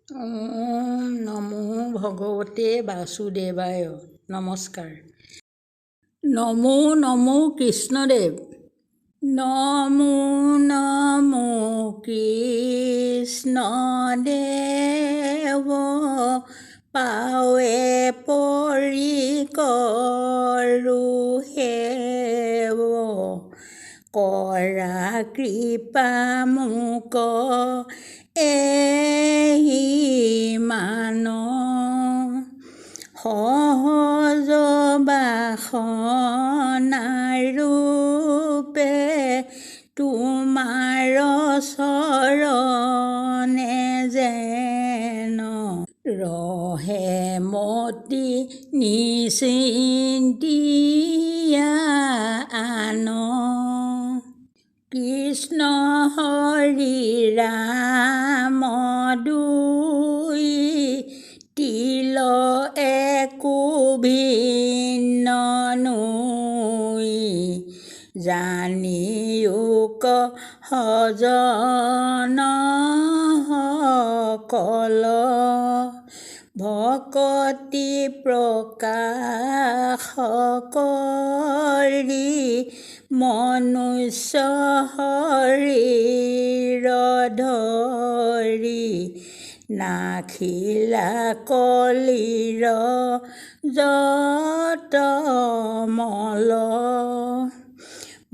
ওম নমো ভগৱতে বাসুদেৱায়। নমস্কাৰ। নমো নমো কৃষ্ণদেৱ। নমো নমো কৃষ্ণদেৱ। পাৱে পৰি কৰো সেৱ। কৰা কৃপা মোক এহি মান। সহজ বাসনাৰূপে তোমাৰ চৰণে যেন। ৰহে মতি নিশ্চিন্তিয়া আন। কৃষ্ণ হৰি ৰাম দুই তিল একো ভিন্ন নুই। জানিয়োক সজন সকল। ভকতি প্ৰকাশ কৰি মনুষ্য শৰীৰ ধৰি। নাখিলা কলিৰ যত মল।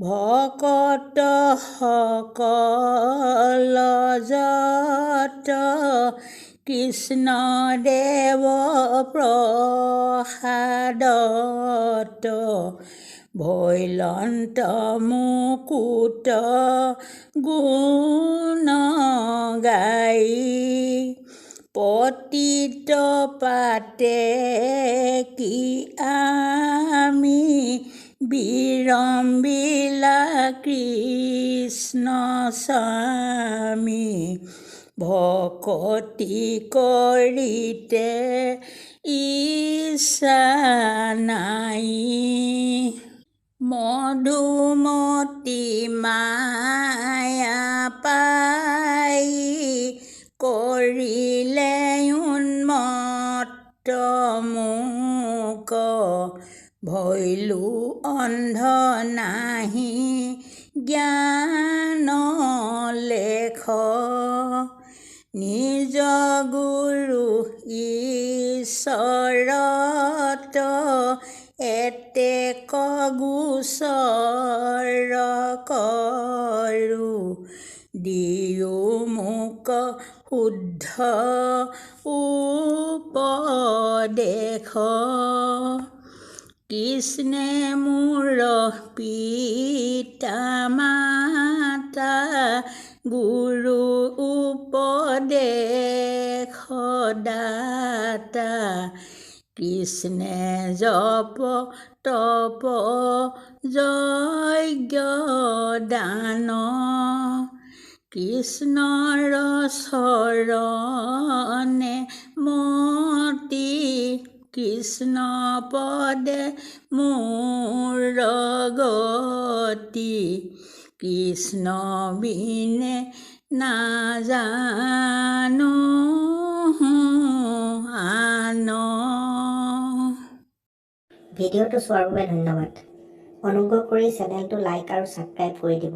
ভকত সকল যত কৃষ্ণদেৱ প্ৰসাদত। ভৈলন্ত মুকুট গুণ গাই। পতিত পাতে কি আমি বিৰম্বিলা কৃষ্ণ স্বামী। ভকতি কৰিতে ইচ্ছা নাই। মধুমতি মায়া পাই কৰিলে উন্মত্ত মোক। ভৈলো অন্ধ নাহি জ্ঞান লেখ। নিজ গুৰু ঈশ্বৰত এতেক গোচৰ কৰো। দিও মোক শুদ্ধ উপদেশ। কৃষ্ণে মোৰ পিতা মাতা গুৰু উপদেশ দাতা। কৃষ্ণে জপ তপ যজ্ঞ দান। কৃষ্ণৰ চৰণে মতি কৃষ্ণ পদে মোৰ গতি। কৃষ্ণ বিনে নাজানো আন। ভিডিঅ'টো চোৱাৰ বাবে ধন্যবাদ। অনুগ্ৰহ কৰি চেনেলটো লাইক আৰু ছাবস্ক্ৰাইব কৰি দিব।